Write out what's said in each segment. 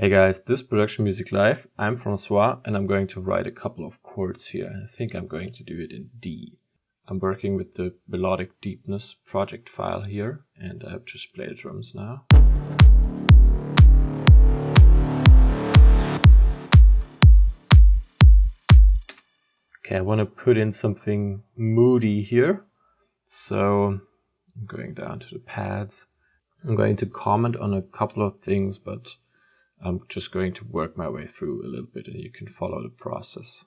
Hey guys, this is Production Music Live. I'm Francois and I'm going to write a couple of chords here. I think I'm going to do it in D. I'm working with the Melodic Deepness project file here and I've just played the drums now. Okay, I want to put in something moody here. So I'm going down to the pads. I'm going to comment on a couple of things, but I'm just going to work my way through a little bit and you can follow the process.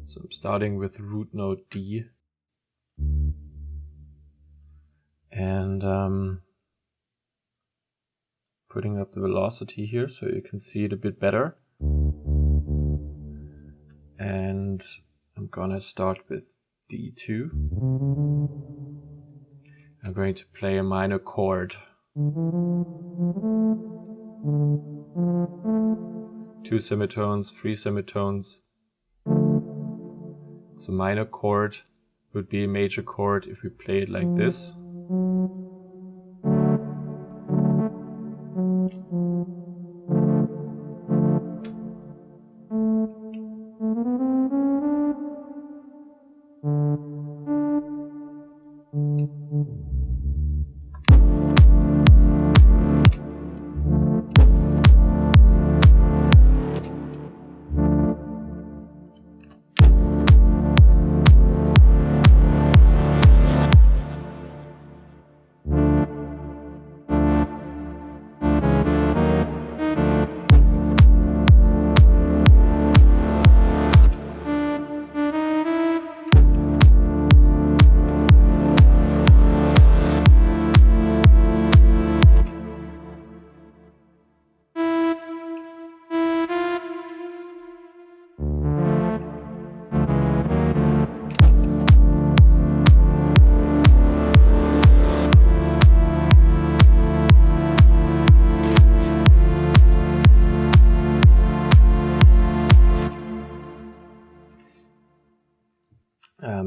So I'm starting with root note D and putting up the velocity here so you can see it a bit better. And I'm gonna start with D2. I'm going to play a minor chord. 2 semitones, 3 semitones. So minor chord would be a major chord if we play it like this.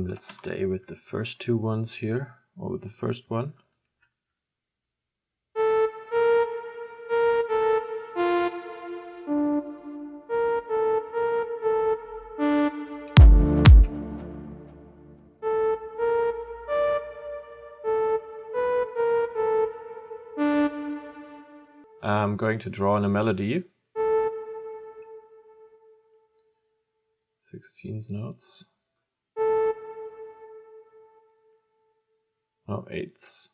Let's stay with the first two ones here, or with the first one. I'm going to draw in a melody. 16th notes. Oh, eighths.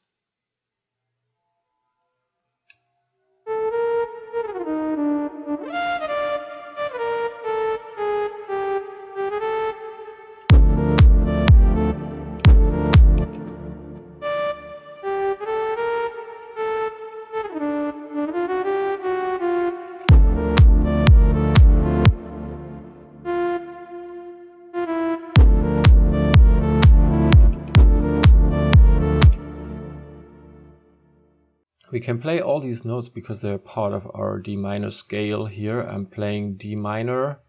We can play all these notes because they're part of our D minor scale here. I'm playing D minor,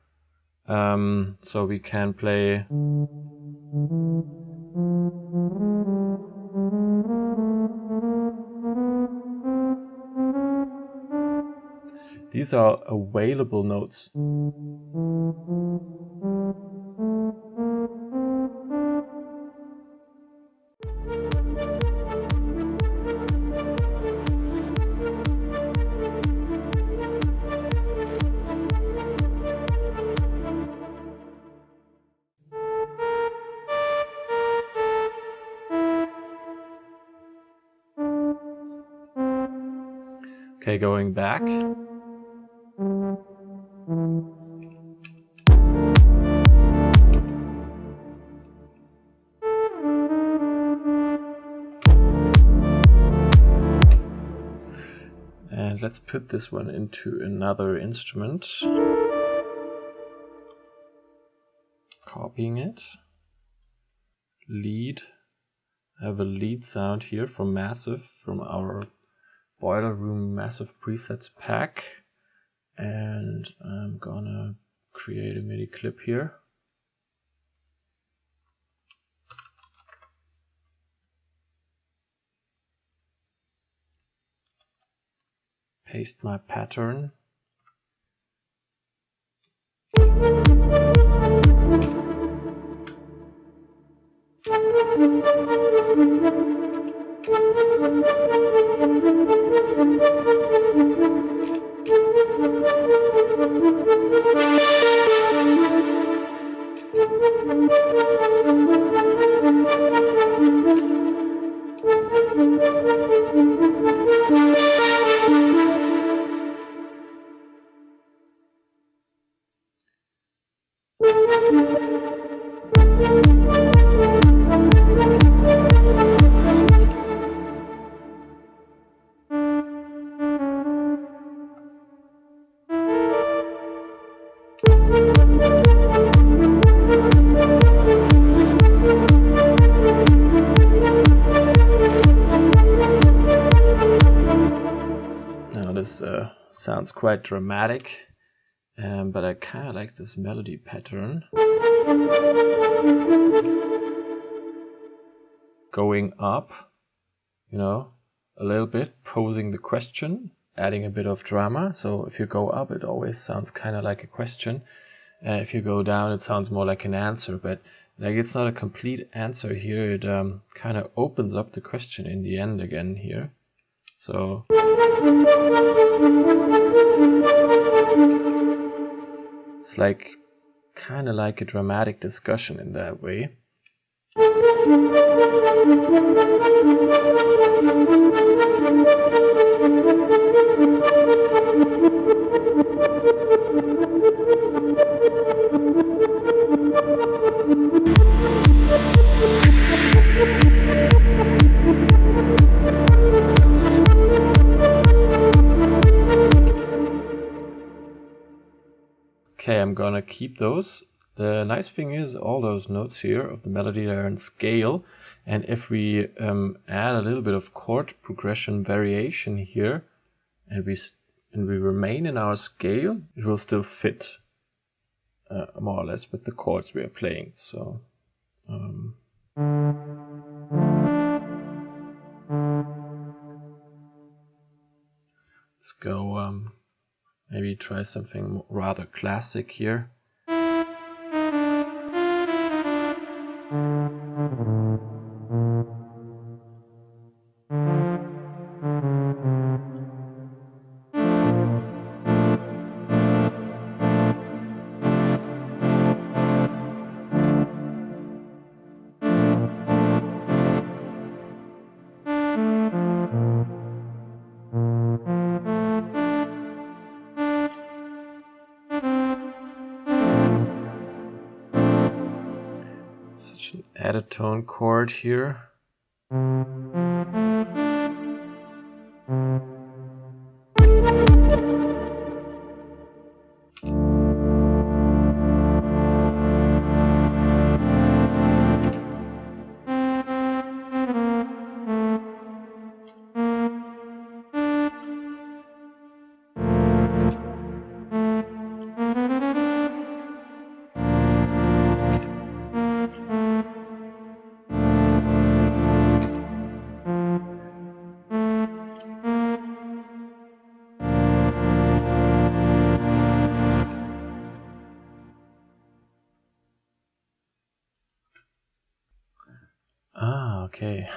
so we can play these are available notes. Okay, going back. And let's put this one into another instrument. Copying it. Lead. I have a lead sound here from Massive, from our Boiler Room Massive Presets pack. And I'm gonna create a MIDI clip here. paste my pattern. Now this sounds quite dramatic, but I kind of like this melody pattern. Going up, you know, a little bit, posing the question, adding a bit of drama. So if you go up, it always sounds kind of like a question. If you go down, it sounds more like an answer, but like it's not a complete answer here. It kind of opens up the question in the end again here. So it's like kind of like a dramatic discussion in that way. Okay, I'm gonna keep those. The nice thing is all those notes here of the melody are in scale, and if we add a little bit of chord progression variation here, and we remain in our scale, it will still fit more or less with the chords we are playing. So let's go maybe try something rather classic here. Such an added tone chord here. Ah, okay.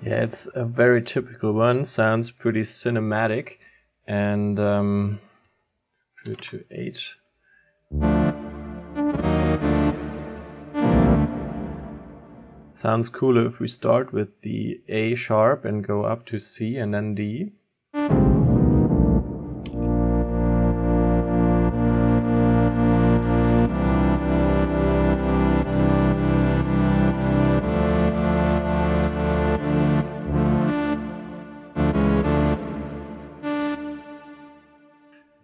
Yeah, it's a very typical one, sounds pretty cinematic, and put it to 8. Sounds cooler if we start with the A sharp and go up to C and then D.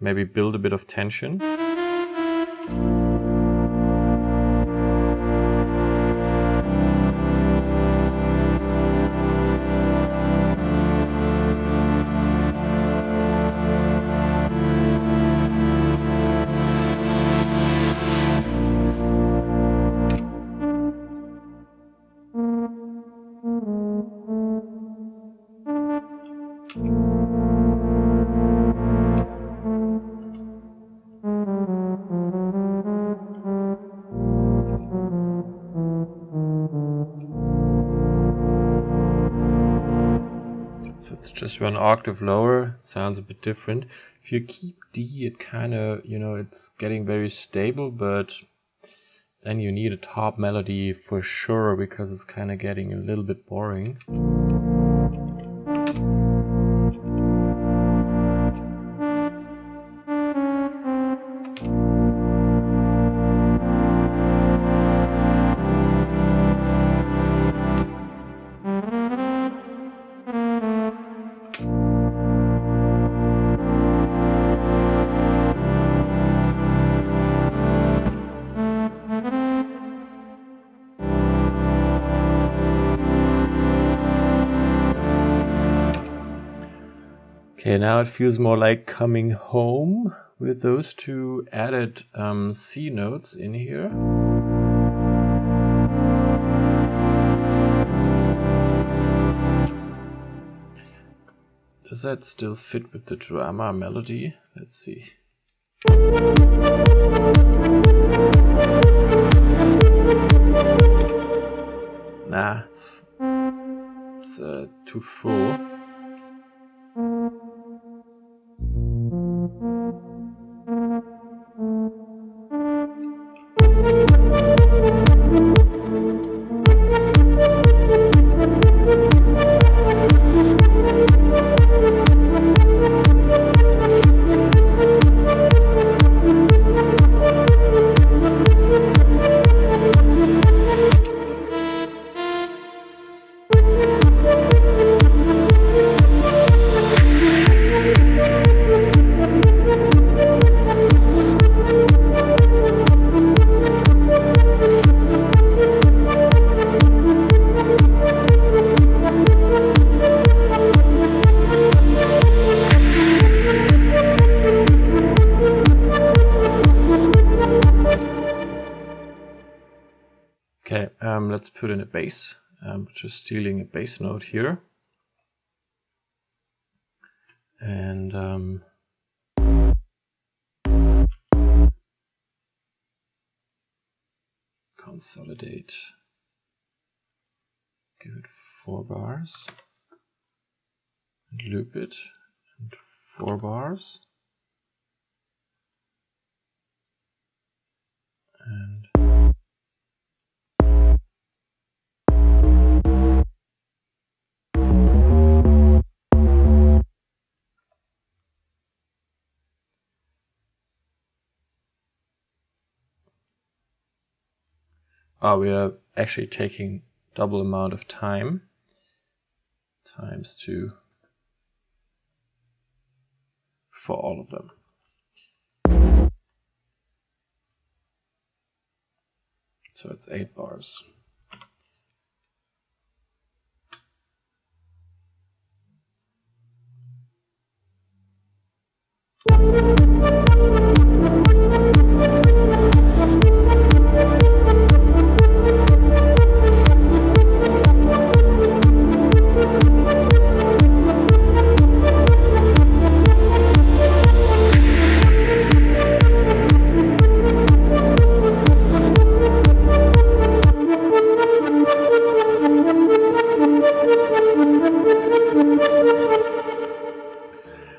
maybe build a bit of tension. So it's just 1 octave lower, sounds a bit different. If you keep D, it kind of, you know, it's getting very stable, but then you need a top melody for sure, because it's kind of getting a little bit boring. Okay, now it feels more like coming home with those 2 added C notes in here. Does that still fit with the drama melody? Let's see. Nah, it's too full. Okay, let's put in a bass. Just stealing a bass note here. And consolidate. Give it 4 bars. And loop it. And 4 bars. And we are actually taking double amount of time, times 2 for all of them. So it's 8 bars.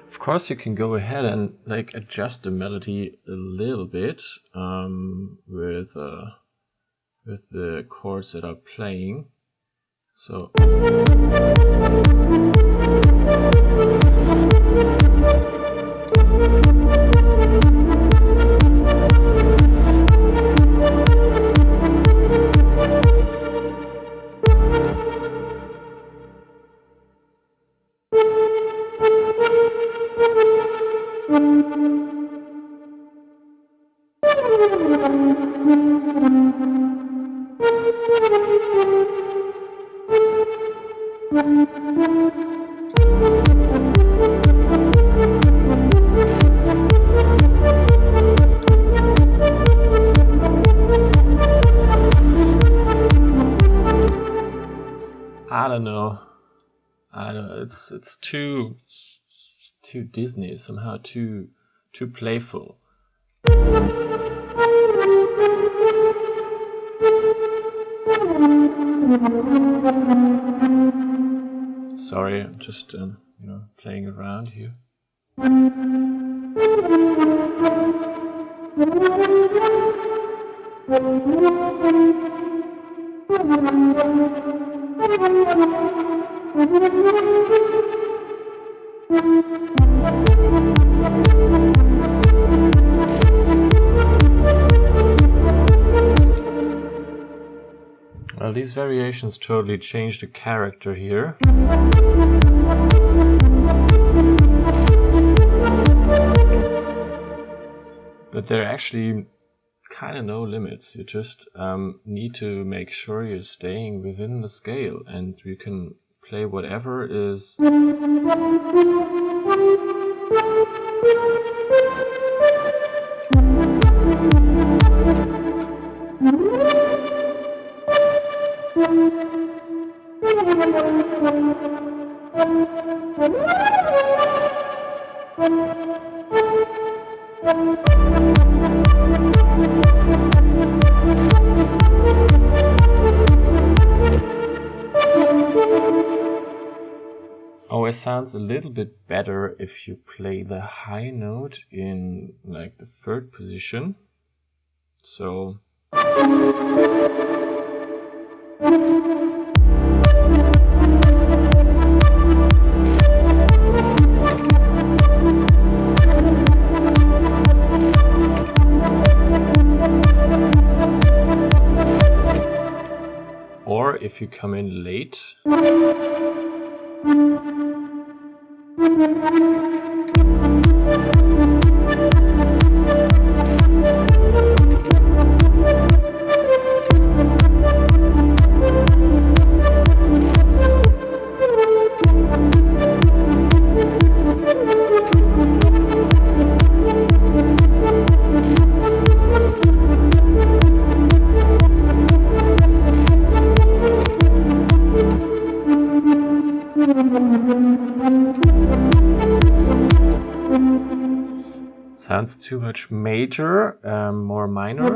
Of course, you can go ahead and like adjust the melody a little bit with the chords that are playing. So I don't know. It's too Disney, somehow too playful. Sorry, I'm just playing around here. Well, these variations totally change the character here. But there are actually kind of no limits. You just need to make sure you're staying within the scale, and you can play whatever is always sounds a little bit better if you play the high note in like the third position. So or if you come in late, sounds too much major, more minor.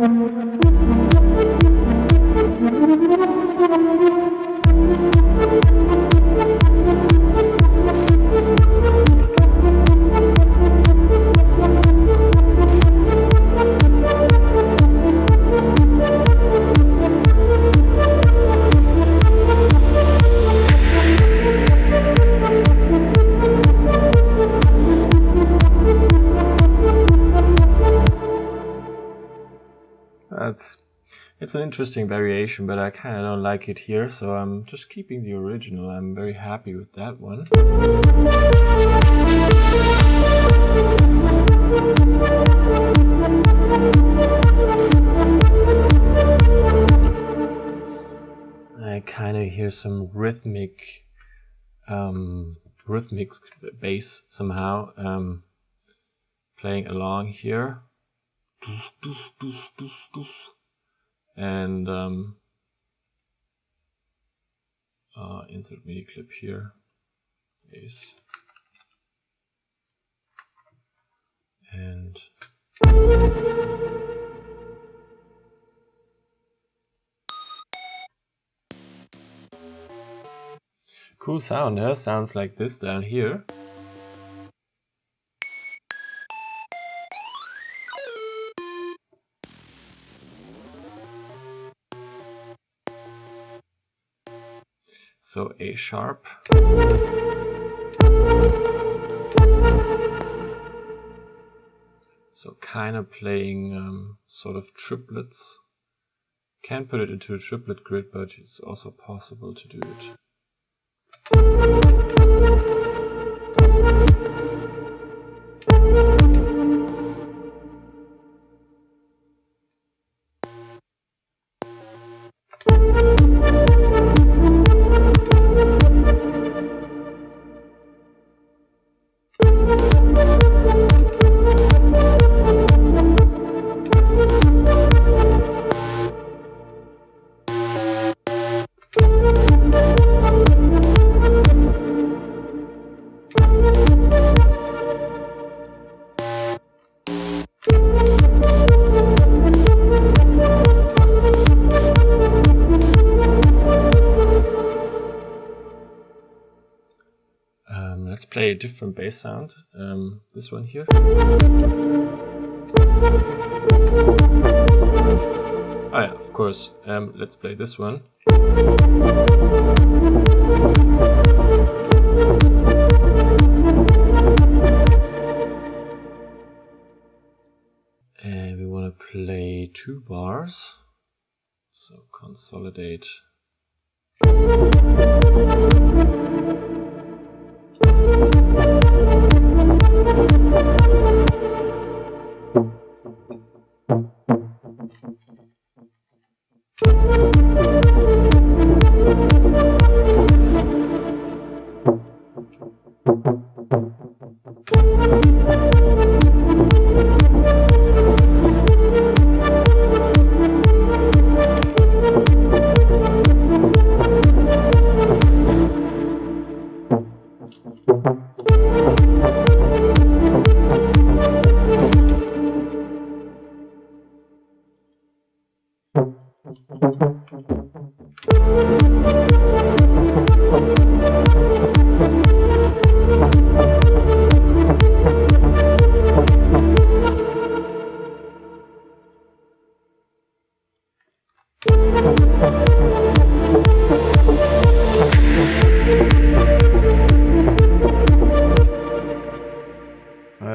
It's an interesting variation, but I kind of don't like it here, so I'm just keeping the original. I'm very happy with that one. I kind of hear some rhythmic bass somehow playing along here. And insert MIDI clip here, bass, and cool sound, huh? Sounds like this down here. So A sharp. So kind of playing sort of triplets. Can't put it into a triplet grid, but it's also possible to do it. play a different bass sound. This one here. Oh yeah, of course. Let's play this one. And we want to play 2 bars. So consolidate.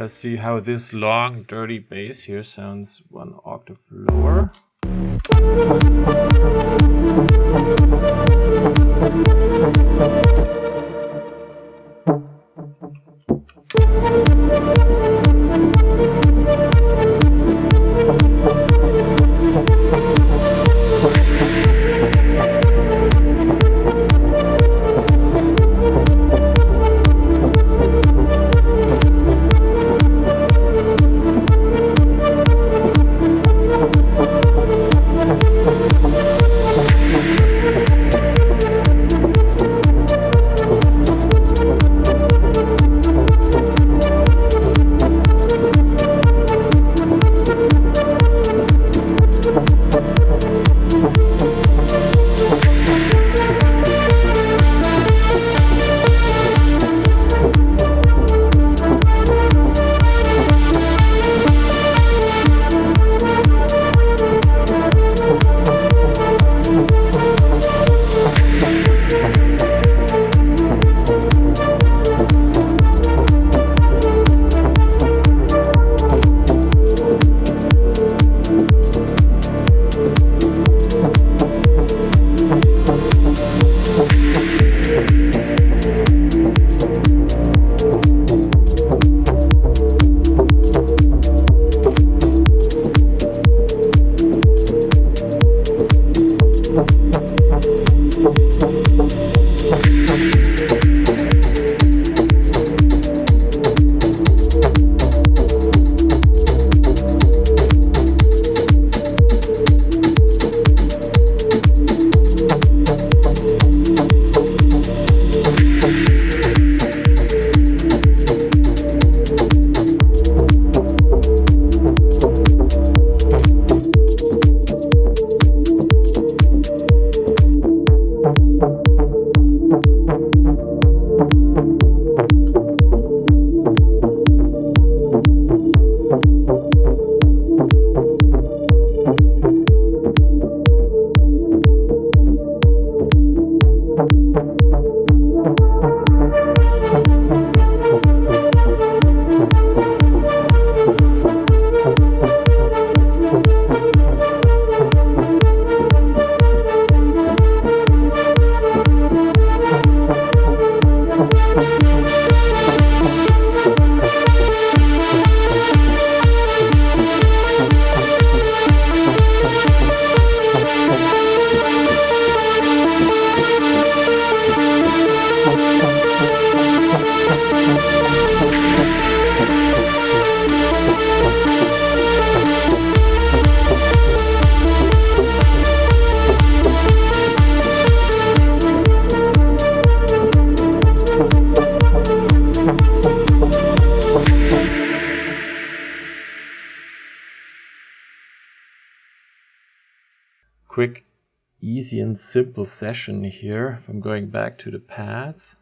See how this long, dirty bass here sounds 1 octave lower. quick, easy and simple session here. If I'm going back to the pads.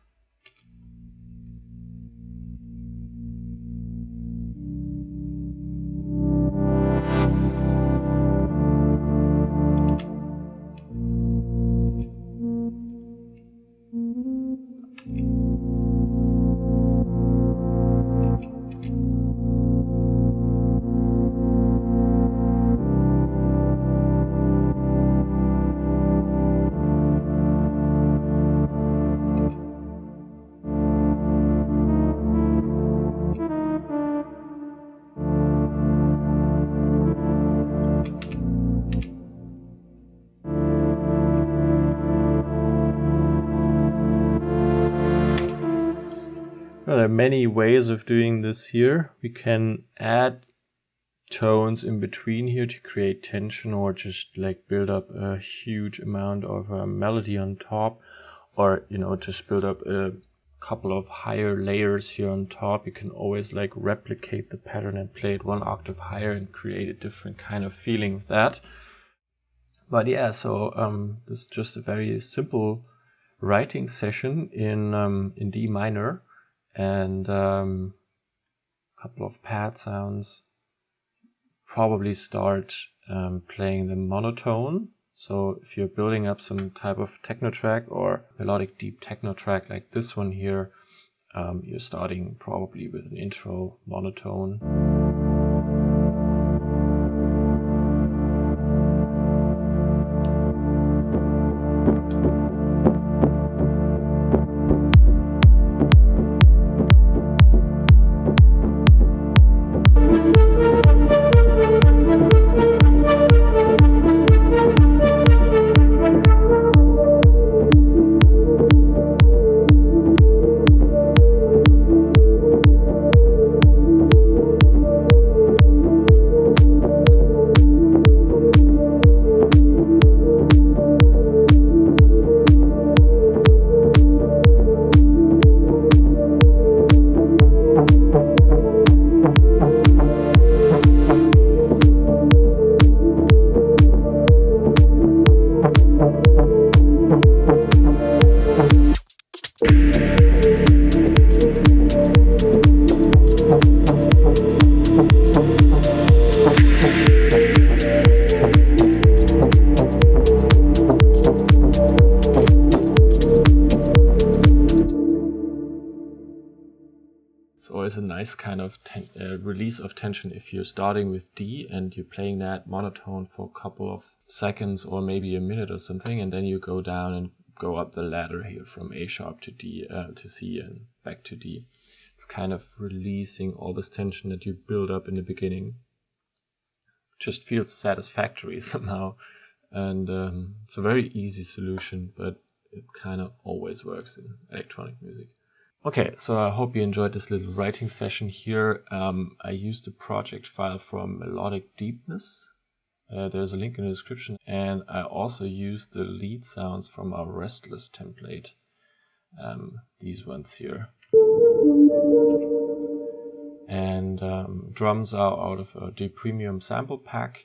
there are many ways of doing this here. We can add tones in between here to create tension, or just like build up a huge amount of melody on top, or just build up a couple of higher layers here on top. You can always like replicate the pattern and play it one octave higher and create a different kind of feeling with that. But yeah, so this is just a very simple writing session in D minor, and a couple of pad sounds. Probably start playing the monotone. So if you're building up some type of techno track or melodic deep techno track like this one here, you're starting probably with an intro monotone. Always a nice kind of release of tension if you're starting with D and you're playing that monotone for a couple of seconds or maybe a minute or something, and then you go down and go up the ladder here from A sharp to D to C and back to D. It's kind of releasing all this tension that you build up in the beginning. Just feels satisfactory somehow, and it's a very easy solution, but it kind of always works in electronic music. Okay, so I hope you enjoyed this little writing session here. I used the project file from Melodic Deepness. There's a link in the description. And I also used the lead sounds from our Restless template. These ones here. And drums are out of the premium sample pack.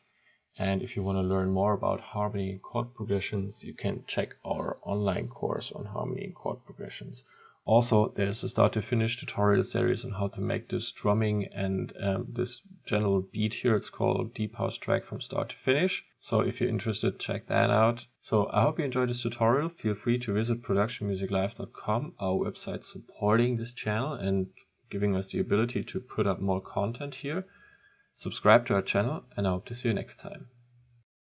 And if you want to learn more about harmony and chord progressions, you can check our online course on harmony and chord progressions. Also, there's a start to finish tutorial series on how to make this drumming and this general beat here. It's called Deep House Track from Start to Finish. So if you're interested, check that out. So I hope you enjoyed this tutorial. Feel free to visit productionmusiclive.com, our website supporting this channel and giving us the ability to put up more content here. Subscribe to our channel, and I hope to see you next time.